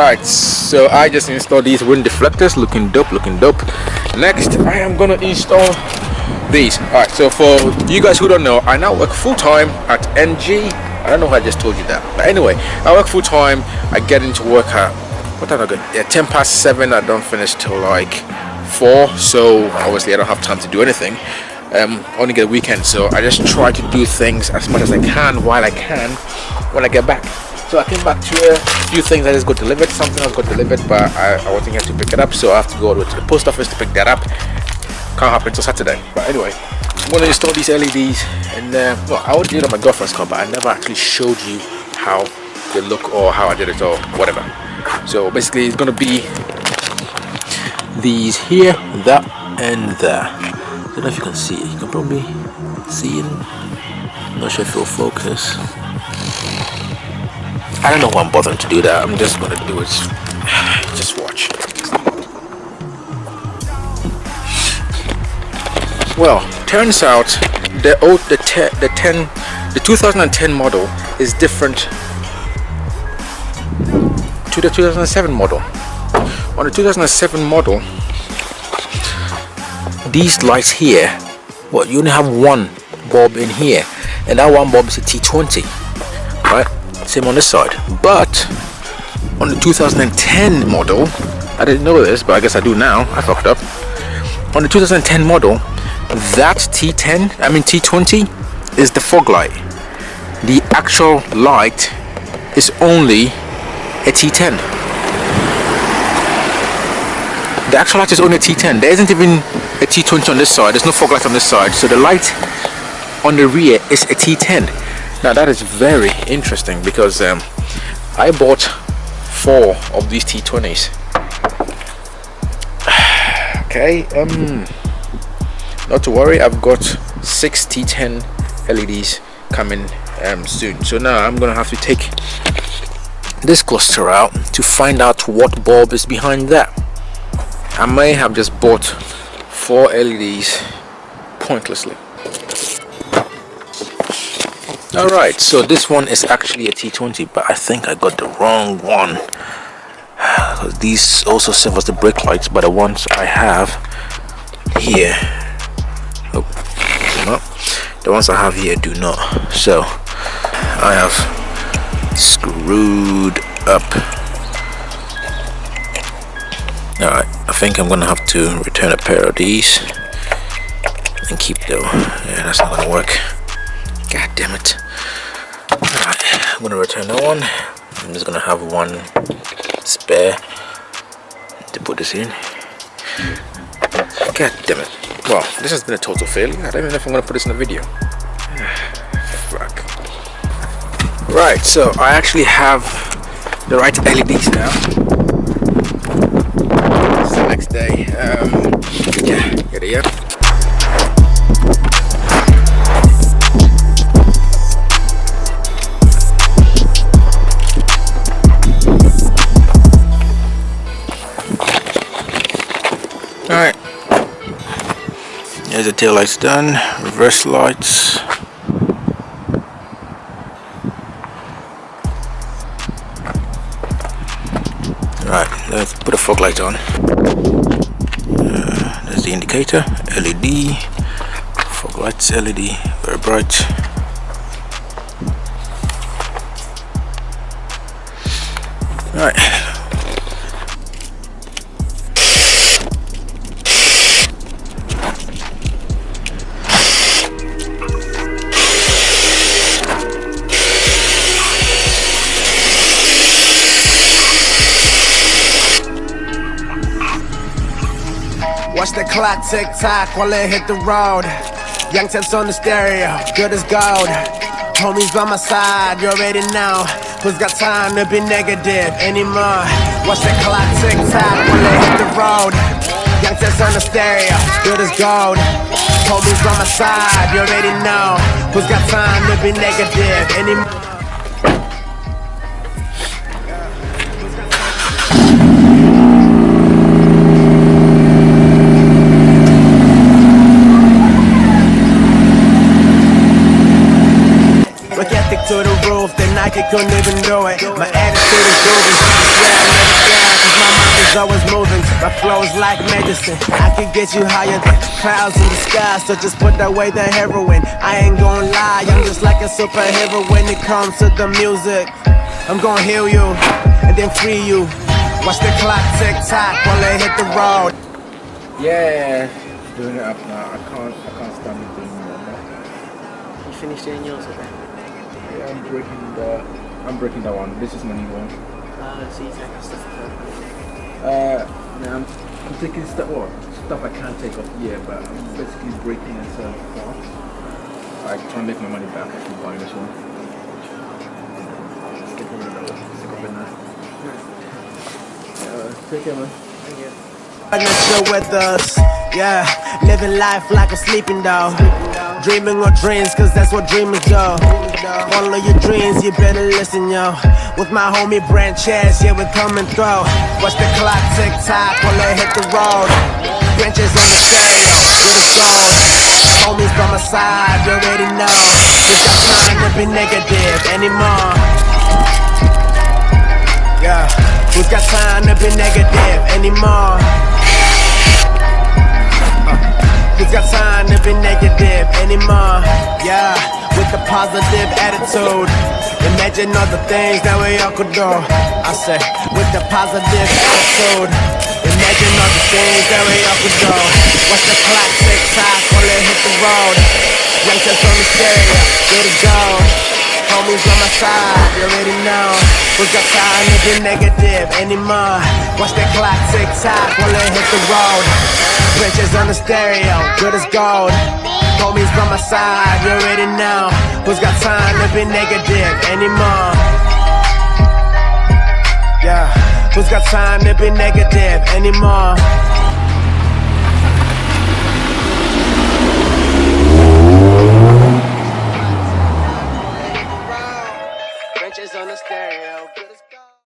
Alright, so I just installed these wind deflectors, looking dope. Next, I am gonna install these. Alright, so for you guys who don't know, I now work full-time at NG. I don't know if I just told you that, but anyway, I work full-time. I get into work at, what time I go? Yeah, 7:10. I don't finish till like 4, so obviously I don't have time to do anything. Only get a weekend, so I just try to do things as much as I can while I can when I get back. So I came back to a few things I just got delivered. Something else got delivered, but I wasn't here to pick it up, so I have to go to the post office to pick that up. Can't happen until Saturday. But anyway, I'm going to install these LEDs, and well, I would do it on my girlfriend's car, but I never actually showed you how they look or how I did it or whatever. So basically, it's going to be these here, that, and there. I don't know if you can see it. You can probably see it. I'm not sure if it'll focus. I don't know why I'm bothering to do that. I'm just gonna do it. Just watch. Well, turns out the 2010 model is different to the 2007 model. On the 2007 model, these lights here, well, you only have one bulb in here, and that one bulb is a T20, right? Same on this side. But on the 2010 model, I didn't know this, but I guess I do now. I fucked up. On the 2010 model, that T20 is the fog light. The actual light is only a T10. The actual light is only a T10. There isn't even a T20 on this side. There's no fog light on this side. So the light on the rear is a T10. Now that is very interesting because I bought 4 of these T20s. Okay, not to worry, I've got 6 T10 LEDs coming soon. So now I'm gonna have to take this cluster out to find out what bulb is behind that. I may have just bought 4 LEDs pointlessly. Alright, so this one is actually a T20, but I think I got the wrong one. Because these also serve as the brake lights, but the ones I have here, oh, do not. The ones I have here do not. So I have screwed up. Alright, I think I'm gonna have to return a pair of these and keep them. Yeah, that's not gonna work. God damn it. Alright, I'm gonna return that one. I'm just gonna have one spare to put this in. God damn it. Well, this has been a total failure. I don't even know if I'm gonna put this in the video. Fuck. Right, so I actually have the right LEDs now. It's the next day. Yeah, get it, yeah. Alright, there's the tail lights done, reverse lights. Right, let's put a fog light on. There's the indicator, LED, fog lights, LED, very bright. Alright. Watch the clock tick tock while it hit the road. Young tips on the stereo, good as gold. Homies by my side, you already know. Who's got time to be negative anymore? Watch the clock tick tock while it hit the road. Young tips on the stereo, good as gold. Homies by my side, you already know. Who's got time to be negative anymore? To the roof, they and Nike couldn't even do it. My attitude is groovy, swear I never die, cause my mind is always moving. My flow is like medicine, I can get you higher than clouds in the sky. So just put away the heroin, I ain't gonna lie, I'm just like a superhero when it comes to the music. I'm gonna heal you, and then free you. Watch the clock tick tock while they hit the road. Yeah, doing it up now. I can't stand it anymore. You finished doing yours already? Yeah, I'm breaking that one. This is my new one. So you take off stuff Now I'm taking stuff I can't take off. Yeah, but I'm basically breaking it apart. I try and make my money back if you buy this one. Stick it in there. Take care, man. Thank you. Still with us, yeah. Living life like a sleeping dog. Dreaming of dreams, cause that's what dreamers do. Follow your dreams, you better listen, yo. With my homie Brand Chaz, yeah, we're coming through. Watch the clock tick tock while they hit the road. Branches on the stereo, with a gold. Homies by my side, you already know. We got time to be negative anymore. Yeah, who's got time to be negative anymore? Who's got time to be negative anymore? Yeah, with a positive attitude. Imagine all the things that we all could do. I say, with a positive attitude. Imagine all the things that we all could do. Watch the clock tick tock while it hit the road. Young test on the stereo, good to go. Homies on my side, you already know. Who's got time to be negative anymore? Watch that clock tick tock while it hit the road. Branches on the stereo, good as gold. Homies by my side, you already know. Who's got time to be negative anymore? Yeah, who's got time to be negative anymore? Branches on the stereo.